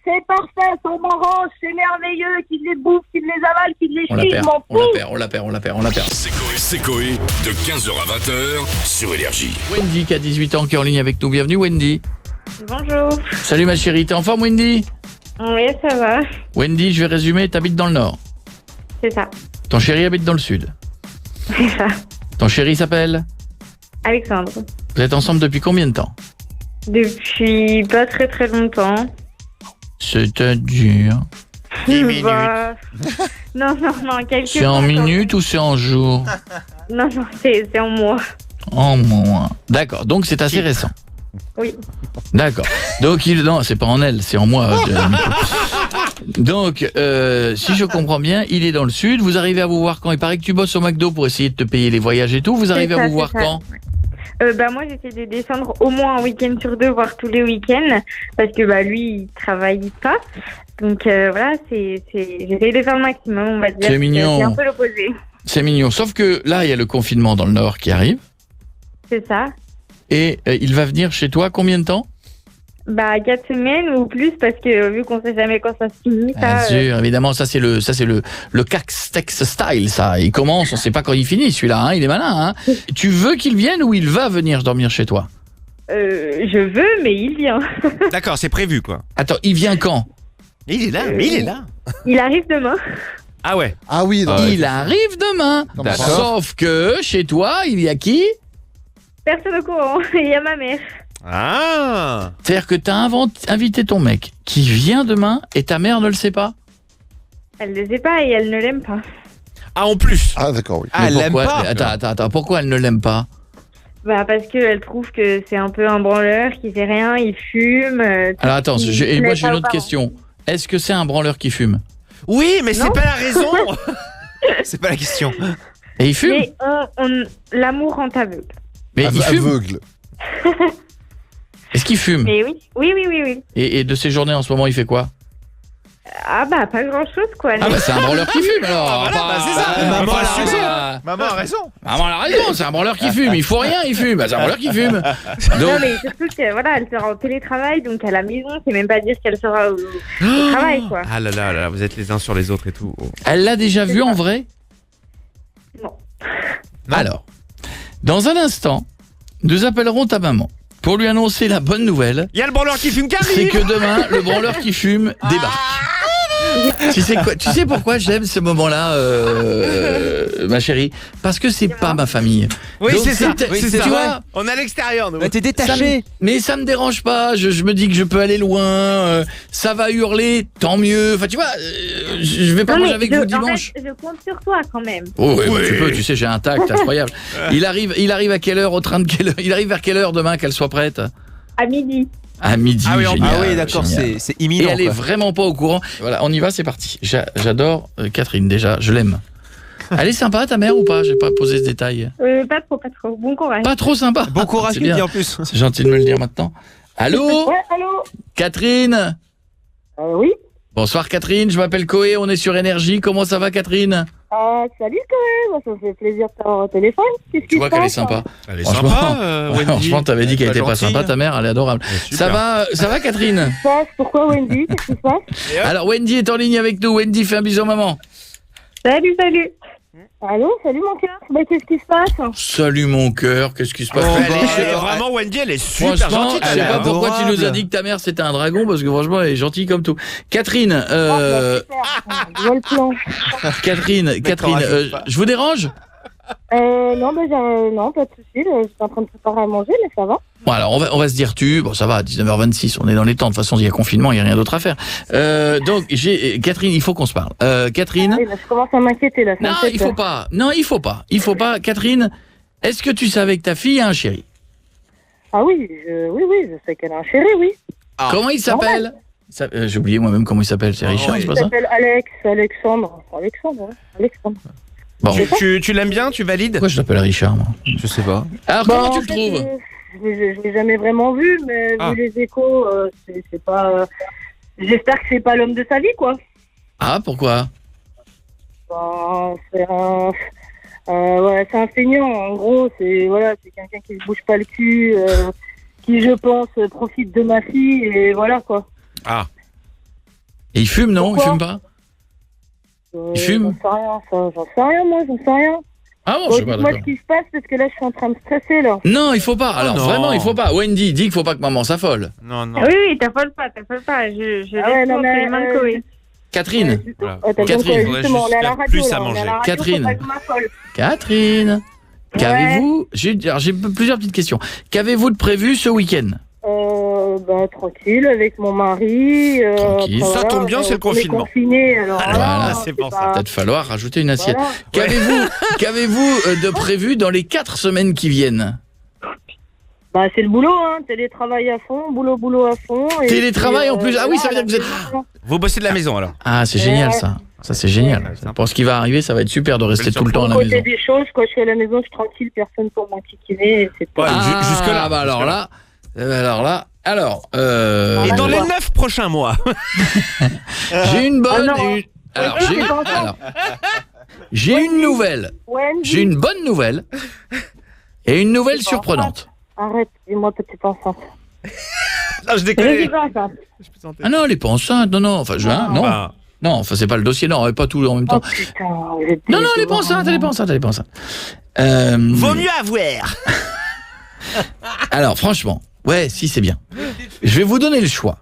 c'est parfait, on m'arrange, c'est merveilleux, qu'il les bouffe, qu'il les avale, qu'il les chie, je m'en fous. On la perd. C'est Coé, de 15h à 20h sur Énergie. Wendy qui a 18 ans qui est en ligne avec nous. Bienvenue Wendy. Bonjour. Salut ma chérie, t'es en forme Wendy? Oui, ça va. Wendy, je vais résumer, t'habites dans le nord. C'est ça. Ton chéri habite dans le sud. C'est ça. Ton chéri s'appelle? Alexandre. Vous êtes ensemble depuis combien de temps? Depuis pas très très longtemps. C'est-à-dire? 10 minutes. Non, quelques C'est en mois, minutes ou c'est en jours? Non, c'est en mois. En mois. D'accord, donc c'est assez récent. Oui. D'accord. Donc non, c'est pas en elle, c'est en moi. Donc, si je comprends bien, il est dans le sud. Vous arrivez à vous voir quand? Il paraît que tu bosses au McDo pour essayer de te payer les voyages et tout. Vous arrivez à vous voir quand? Moi, j'essaie de descendre au moins un week-end sur 2, voire tous les week-ends, parce que lui, il travaille pas. Donc voilà, j'essaie de faire le maximum, on va dire. C'est mignon. C'est un peu l'opposé. C'est mignon. Sauf que là, il y a le confinement dans le Nord qui arrive. C'est ça. Et il va venir chez toi combien de temps? 4 semaines ou plus, parce que vu qu'on sait jamais quand ça se finit, ça... Bien sûr, évidemment, ça c'est le Castex style, ça. Il commence, on sait pas quand il finit, celui-là, hein, il est malin, hein. Tu veux qu'il vienne ou il va venir dormir chez toi? Je veux, mais il vient. D'accord, c'est prévu quoi. Attends, il vient quand? Il est là, mais il est là. Il arrive demain. Ah ouais. Ah oui, Il arrive demain. D'accord. Sauf que chez toi, il y a qui? Personne au courant. Il y a ma mère. Ah. C'est-à-dire que t'as invité ton mec qui vient demain et ta mère ne le sait pas? Elle ne le sait pas et elle ne l'aime pas. Ah, en plus. Ah d'accord, oui. Ah, elle Mais l'aime pourquoi? pas. Attends, pourquoi elle ne l'aime pas? Parce qu'elle trouve que c'est un peu un branleur, qui fait rien, il fume. Alors attends, il et moi plaît j'ai pas une aux autre parents. question. Est-ce que c'est un branleur qui fume? Oui, mais c'est Non. pas la raison. C'est pas la question. Et il fume? Mais l'amour rend aveugle. Mais il fume? Aveugle. Est-ce qu'il fume? Mais oui. Et de ses journées en ce moment, il fait quoi? Pas grand-chose, quoi. Ah c'est un branleur qui fume alors. voilà, c'est ça. Maman a raison. Maman a raison. Maman a raison, c'est un branleur qui fume. Il faut rien, il fume. C'est un branleur qui fume. Non, Donc, mais surtout que, elle sera en télétravail, donc à la maison, c'est même pas dire qu'elle sera au travail, quoi. Ah là, vous êtes les uns sur les autres et tout. Oh. elle l'a déjà vu en vrai? Non. Non. Alors, dans un instant, nous appellerons ta maman pour lui annoncer la bonne nouvelle. Il y a le branleur qui fume qui C'est arrive. que demain, le branleur qui fume débarque. Tu sais pourquoi j'aime ce moment-là, ma chérie? Parce que c'est pas ma famille. Oui, Donc, c'est ça. Oui, tu c'est ça. vois, On est à l'extérieur, nous. T'es ça détaché. mais ça me dérange pas. Je me dis que je peux aller loin. Ça va hurler, tant mieux. Enfin, tu vois, je vais pas Non, manger mais avec vous dimanche. en fait, je compte sur toi, quand même. Oh, oui, Oui. tu peux. Tu sais, j'ai un tact incroyable. Il arrive à quelle heure au train de quelle heure? Il arrive vers quelle heure demain qu'elle soit prête? À midi. À midi. Ah oui, génial, Ah oui, d'accord, génial. c'est Et imminent. elle est quoi. vraiment pas au courant. Voilà, on y va, c'est parti. J'adore Catherine déjà, je l'aime. Elle est sympa ta mère ou pas? J'ai pas posé ce détail. Pas trop. Bon courage. Pas trop sympa. Bon courage, C'est tu me bien. dis en plus. C'est gentil de me le dire maintenant. Allô? Ouais, allô? Catherine? Oui. Bonsoir Catherine, je m'appelle Coé, on est sur Énergie. Comment ça va Catherine? Salut quand même, ça me fait plaisir de t'avoir au téléphone. Qu'est-ce Tu qui vois se qu'elle est passe? sympa. Elle est Franchement, sympa, Wendy. Franchement, t'avais dit qu'elle était pas gentille. sympa, ta mère, elle est adorable. Ouais, Ça va Catherine? Qu'est-ce qui se passe? Pourquoi Wendy? Qu'est-ce qui se passe? Alors Wendy est en ligne avec nous. Wendy, fais un bisou à maman. Salut. Allô, salut mon cœur. Qu'est-ce qui se passe? Salut mon cœur, qu'est-ce qui se passe? Oh, Franchement, elle est vraiment Wendy, elle est super Franchement, gentille. je sais pas pourquoi tu nous as dit que ta mère c'était un dragon, parce que franchement elle est gentille comme tout. Catherine, Je vois le plan. Catherine, je vous dérange? Non, non, pas de soucis. Je suis en train de préparer à manger, mais ça va. Bon alors on va se dire bon ça va, 19h26, on est dans les temps, de toute façon il y a confinement, il y a rien d'autre à faire. Donc Catherine, il faut qu'on se parle. Catherine, Oui, là, je commence à m'inquiéter là. ça me non fait il peur. faut pas. Catherine, est-ce que tu savais que ta fille a un chéri? Ah oui, oui, je sais qu'elle a un chéri, oui. Ah. Comment il s'appelle? J'ai oublié moi-même comment il s'appelle, c'est Richard, oui. c'est pas Il ça? s'appelle Alexandre. Alexandre. Bon, Tu l'aimes bien, tu valides? pourquoi je l'appelle Richard moi? Je sais pas. Alors Bon, comment tu en le fait, trouves? Je l'ai jamais vraiment vu, mais Ah. vu les échos, c'est pas. J'espère que c'est pas l'homme de sa vie, quoi. Ah pourquoi? C'est un. Ouais, c'est un feignant. En gros, c'est quelqu'un qui se bouge pas le cul, qui, je pense, profite de ma fille et voilà quoi. Ah. Et il fume, non? Pourquoi Il fume pas? Il fume? J'en sais rien, moi, j'en sais rien. Ah bon, Bon, je sais pas, dites-moi d'accord. ce qui se passe, parce que là, je suis en train de stresser, là. Non, il faut pas. Alors non. vraiment, il faut pas. Wendy dit qu'il faut pas que maman s'affole. Non, non. Oui, t'affole pas. Je Ah ouais, laisse non, entre mais, les mains de Koé. Catherine, Voilà. Attends, Catherine, justement, on est à la faudrait radio, juste là, faire on est plus à à la radio, Catherine. faut pas que je m'affole. Catherine, qu'avez-vous? J'ai plusieurs petites questions. Qu'avez-vous de prévu ce week-end? Tranquille, avec mon mari. Tranquille. après, Ça voilà, tombe bien, c'est le on est confinement. confinés, alors Voilà, c'est pour pas- Peut-être falloir rajouter une assiette. Voilà. Qu'avez-vous de prévu dans les 4 semaines qui viennent? Bah, c'est le boulot, hein. Télétravail à fond, boulot à fond. Et Télétravail puis, en plus. Ah oui, ça veut dire que vous êtes... Vous bossez de la maison alors. Ah, c'est génial ça. Ça, c'est génial. Pour ce qui va arriver, ça va être super de rester tout le temps à la côté maison. des choses, quand je suis à la maison, je suis tranquille, personne pour m'enquiquiner. Et c'est tout. Ouais, jusque-là. Ah, bah alors là. Et dans les 9 prochains mois. j'ai une bonne. Ah non. et une- Alors, Oui, c'est pas ça. j'ai une nouvelle. Wendy, J'ai une bonne nouvelle et une nouvelle C'est pas surprenante. arrête, dis-moi que t'es pas enceinte. Ah, je Je déconne. suis pas enceinte. Ah non, elle est pas enceinte. Non, non. Enfin, non. Bah, Non, enfin, c'est pas le dossier. Non, pas tout en même Oh temps. putain, vous êtes Non, non, elle est pas décevants. enceinte. Elle est pas enceinte. Elle est pas enceinte. vaut mieux avoir. Alors, franchement, ouais, si, c'est bien. Je vais vous donner le choix.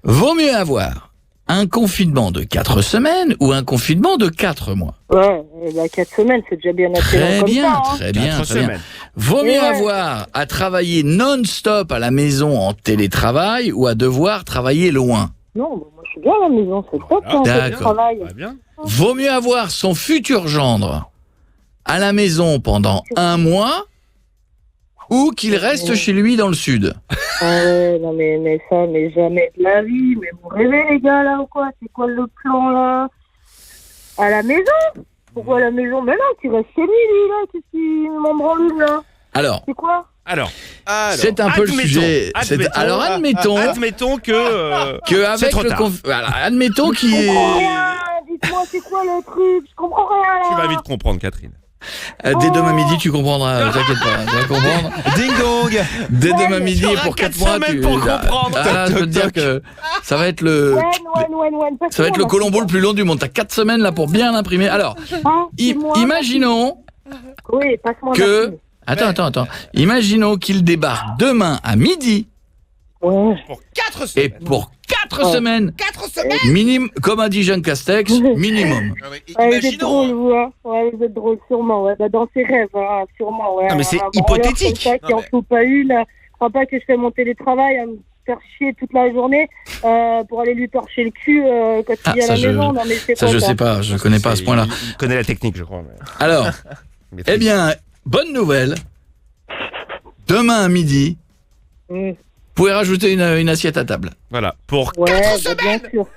Vaut mieux avoir un confinement de 4 semaines ou un confinement de 4 mois. Ouais, 4 semaines, c'est déjà bien assez long Très comme bien, ça. Hein. très bien, 4 très bien. semaines. Vaut mieux Ouais. avoir à travailler non-stop à la maison en télétravail ou à devoir travailler loin. Non, bah, moi je suis bien à la maison, c'est top, hein, D'accord. c'est du travail. Très bien. Vaut mieux avoir son futur gendre à la maison pendant 1 mois ou qu'il reste chez lui dans le sud. Ah ouais, non mais ça, mais jamais de la vie. Mais vous rêvez les gars là ou quoi? C'est quoi le plan là? À la maison? Pourquoi à la maison? Mais non, tu restes chez lui là, qu'est-ce qu'il m'en branle là? Alors, C'est quoi? Alors, c'est un peu le sujet. Alors, admettons admettons que que avec c'est trop le tard. voilà, admettons qu'il Je est comprends rien, dites-moi c'est quoi le truc? Je comprends rien là. tu vas vite comprendre, Catherine. Dès demain midi, tu comprendras. T'inquiète pas, tu vas comprendre. Ding dong. Dès demain midi et t'auras pour 4 4 mois, semaines tu pour comprendre. Ah, là, je peux te dire que ça va être le Wen, ça va être le Colombo le plus long du monde. T'as 4 semaines là pour bien l'imprimer. Alors, imaginons Oui, passe-moi que ma fille. Attends. Imaginons qu'il débarque demain à midi Ouais. Pour 4 et semaines. pour 4 semaines 4 semaines. minimum, comme a dit Jean Castex, minimum. Ouais, vous êtes drôle, vous, hein. Ouais, vous êtes drôle, sûrement, ouais. Bah, dans ses rêves, hein, sûrement, ouais. Non, mais c'est Un branleur hypothétique. comme ça, qui Non, en mais- fout pas une. Je crois pas que je fais mon télétravail à me faire chier toute la journée pour aller lui torcher le cul quand Ah, il est à ça, la je- maison. Non, mais c'est Ça quoi, je sais pas, je connais pas à ce point-là. Il connaît la technique, je crois. Alors, eh bien, bonne nouvelle. Demain à midi, Mm. vous pouvez rajouter une assiette à table. Voilà. Pour Ouais, 4 bah, semaines. bien sûr.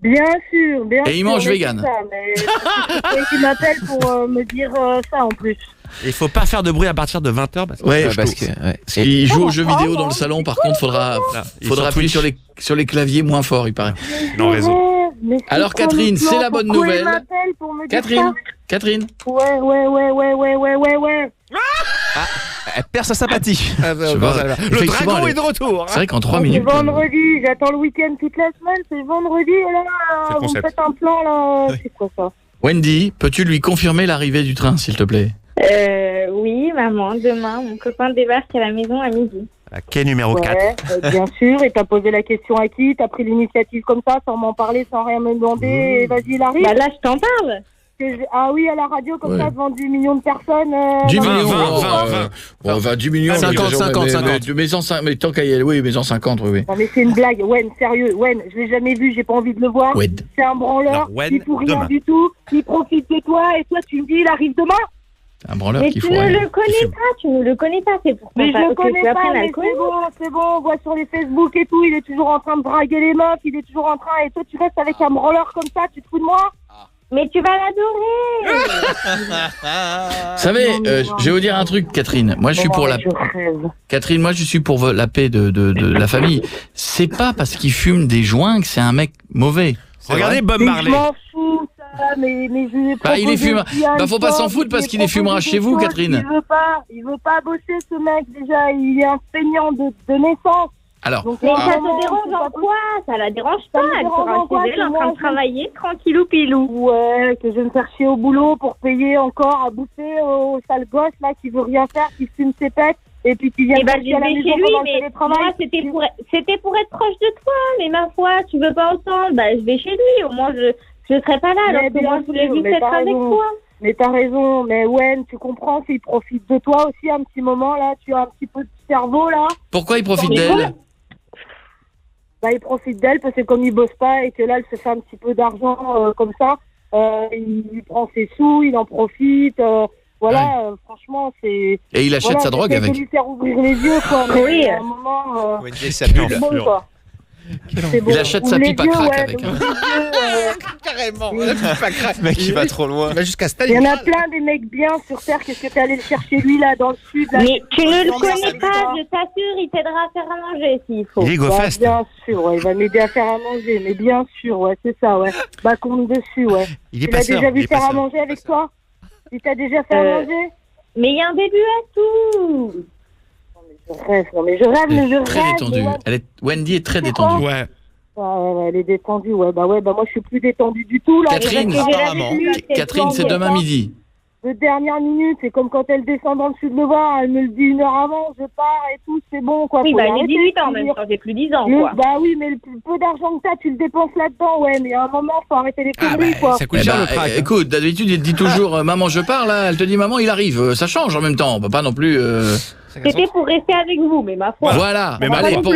Bien sûr, bien sûr. Et il mange mais vegan. c'est ça, mais c'est toi qui m'appelle pour me dire ça en plus. Il faut pas faire de bruit à partir de 20h parce que Ouais, ça parce chauffe. que il joue aux jeux vidéo dans le salon. Par contre, faudra Ils sont appuyer Twitch. sur les claviers moins fort, il paraît. Non, raison. Mais c'est Alors, quoi Catherine, le plan? c'est la bonne Pourquoi il nouvelle. m'appelle pour me dire Catherine, ça? Ouais. Elle perd sa sympathie. Ah, Je sais bon, pas. ça va. Le Effectivement, dragon elle est de retour. c'est vrai qu'en 3 C'est minutes. vendredi, j'attends le week-end toute la semaine, c'est vendredi, et là, C'est le vous concept. faites un plan, là, c'est quoi ça? Wendy, peux-tu lui confirmer l'arrivée du train, s'il te plaît? Oui, maman, demain, mon copain débarque à la maison à midi. La quai numéro 4. Ouais, bien sûr, et t'as posé la question à qui? T'as pris l'initiative comme ça, sans m'en parler, sans rien me demander, et vas-y, il arrive. Bah là, je t'en parle. Ah oui, à la radio, comme Ouais. ça, devant 10 millions de personnes. 10 non, millions, 20. 10 millions. 50, mais- 50, mais- 50. Mais tant qu'à y aller, oui, mais en 50, oui. Non mais c'est une blague, Wen, sérieux, Wen, je l'ai jamais vu, j'ai pas envie de le voir. Ouais. C'est un branleur, Alors, Wen, il fout rien demain. du tout, il profite de toi, et toi tu me dis il arrive demain. Un branleur Mais qu'il tu faut. ne rien. le connais pas, tu ne le connais pas, c'est pour ça Mais je le que connais tu apprennes pas, à mais le connaître. c'est bon, on voit sur les Facebook et tout, il est toujours en train de draguer les meufs, il est toujours en train, et toi tu restes avec un branleur comme ça, tu te fous de moi? Mais tu vas l'adorer. Vous savez, Non, mais je vais vous dire un truc, Catherine. Moi, je suis pour la Je rêve. Catherine, moi, je suis pour la paix de la famille. C'est pas parce qu'il fume des joints que c'est un mec mauvais. Regardez Bob Mais Marley. je m'en fous, ça, mais je lui ai Bah, il est proposé fumeur. aussi un Bah, faut pas job, s'en foutre je parce lui ai qu'il les fumera proposé chez des vous, choses, Catherine. Il veut pas bosser ce mec déjà, il est un feignant de naissance. Alors, Donc, Mais à un ça moment, te dérange c'est en pas quoi? Ça la dérange Ça pas. me Elle dérange sera en quoi chez elle en que train moi, de travailler tranquillou pilou. Ouais, que je vais me faire chier au boulot pour payer encore à bouffer au sale gosse là qui veut rien faire, qui fume ses pêtes et puis qui vient Eh ben, à la je vais maison chez lui, pendant le mais télétravail. moi, c'était pour être proche de toi. Mais ma foi, tu veux pas autant, bah, je vais chez lui. Au moins, je serai pas là, Mais alors que bien moi, je voulais sûr, juste mais être t'as avec raison. toi. Mais t'as raison, mais ouais, tu comprends qu'il profite de toi aussi un petit moment là, tu as un petit peu de cerveau là. pourquoi il profite Mais d'elle? Bah, il profite d'elle parce que comme il bosse pas et que là, elle se fait un petit peu d'argent comme ça, il prend ses sous, il en profite. Voilà, franchement, c'est. Et il achète Voilà, sa drogue j'essaie de avec. lui faire ouvrir les yeux, quoi. Mais Oui. à un moment, Wendy, ça c'est pue. bon, quoi. C'est bon. Il achète sa Ouvre les pipe à yeux, crack ouais, avec. donc Hein. ouvre les yeux, Carrément. Le mec, il va trop loin. Il va jusqu'à Il y Staline. en a plein des mecs bien sur Terre. Qu'est-ce que t'es allé le chercher lui là dans le sud là, Mais tu ne le Non, connais mais pas, ça. je t'assure, il t'aidera à faire à manger s'il faut. Il est Bah, GoFest. bien sûr, ouais, il va m'aider à faire à manger, mais bien sûr, ouais, c'est ça, ouais. Bah compte dessus, ouais. Il est Tu l'as passeur. déjà il vu est faire à passeur. manger avec toi? Il t'a déjà fait à manger? Mais il y a un début à tout. Je rêve, non, mais je rêve, mais je Elle est très rêve. détendue. mais ouais. Wendy est très C'est quoi détendue. Ouais. Ouais, elle est détendue, ouais, bah moi je suis plus détendue du tout, là. Catherine. Parce que j'ai Apparemment. rêvé de lui. Catherine, c'est demain midi. De dernière minute, c'est comme quand elle descend dans le sud le voir, elle me le dit 1 heure avant, je pars et tout, c'est bon, quoi. Oui, Faut bah, l'arrêter, j'ai 18 ans de même, dire. quand j'ai plus 10 ans, Le- quoi. Bah oui, mais le peu d'argent que t'as, tu le dépenses là-dedans, ouais, mais à un moment, faut arrêter les Ah, conneries, quoi. ça coûte Eh cher ben, le crack. écoute, d'habitude, il te dit toujours maman, je pars, là, elle te dit maman, il arrive. Ça change en même temps. On peut pas non plus. C'était pour rester avec vous, mais ma foi. Voilà. Mais Allez, maintenant-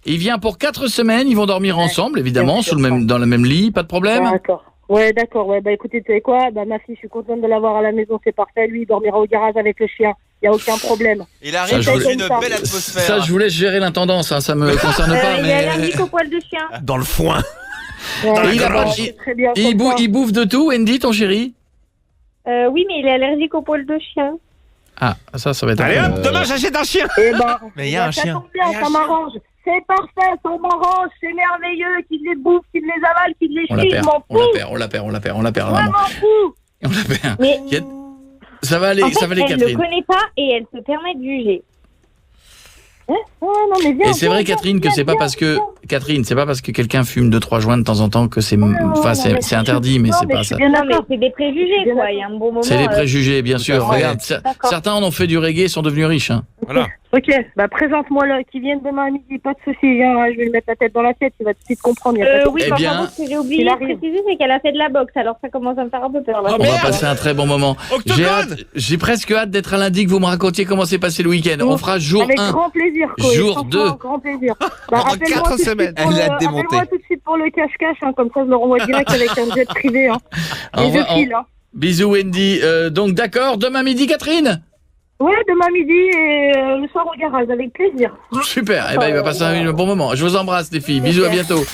il vient pour 4 semaines. Ils vont dormir ensemble, évidemment, Bien sûr, sous le même, dans le même lit, pas de problème. D'accord. Ouais, d'accord, ouais, bah écoutez, tu sais quoi, bah ma fille, je suis contente de l'avoir à la maison, c'est parfait, lui, il dormira au garage avec le chien, y a aucun problème. Il Ça, arrive je dans voulais- une Ça, belle atmosphère. Ça, je vous laisse gérer l'intendance. Hein, ça me concerne pas, Il est mais. allergique au poil de chien. Dans le foin. Ouais, Et il a bah, pas- c'est très bien Il, comme ça. il bouffe de tout, Wendy, ton chéri? Oui, mais il est allergique au poil de chien. Ah, ça va être. Allez hop, demain j'achète un chien. Eh ben, Mais il y a un ça chien. tombe bien, ça m'arrange. C'est parfait, ça m'arrange, c'est merveilleux, qu'il les bouffe, qu'il les avale, qu'il les On la chie, je perd, m'en on la fous. perd, on la perd, on la perd, on la perd, Ouais, maman. m'en fous. On la perd. Mais Il y a- Ça va aller, en fait, ça va aller, elle ne Catherine. connaît pas et elle se permet de juger. Ouais, non, mais viens, Et c'est vrai, viens, Catherine, que viens, c'est pas viens, parce que viens. Catherine, c'est pas parce que quelqu'un fume 2-3 joints de temps en temps que c'est, Ouais, enfin, non, c'est mais interdit, mais non, c'est mais pas je suis ça. bien Non, mais d'accord. c'est des préjugés, Bien quoi. Il y a un bon moment. C'est les préjugés, bien sûr. à fait. Regarde, D'accord. certains en ont fait du reggae, sont devenus riches. Hein. Voilà. Ok, bah présente-moi là, qui viennent demain à midi, pas de soucis, viens, je vais lui mettre la tête dans la tête, tu vas tout de suite comprendre. Y a pas de Oui, Eh par bien, contre, ce que j'ai oublié il de arrive. préciser, c'est qu'elle a fait de la boxe, alors ça commence à me faire un peu peur. Là. Oh, On va merde. passer un très bon moment. Octogone. J'ai presque hâte d'être à lundi que vous me racontiez comment s'est passé le week-end. On fera jour Avec 1. grand plaisir, quoi. Jour Franchement, 2. Grand plaisir. Bah, Pendant rappelle-moi 4 tout de suite semaines, pour elle l'a le- démonté. rappelle-moi tout de suite pour le cache-cache, hein, comme ça je le renvoie direct avec un jet privé. Hein. On Et je va- file, hein. Bisous, Wendy. Donc, d'accord, demain midi, Catherine? Ouais, demain midi et le soir au garage, avec plaisir. Super. Eh ben, il va passer un bon moment. Je vous embrasse, les filles. Bisous, à bientôt.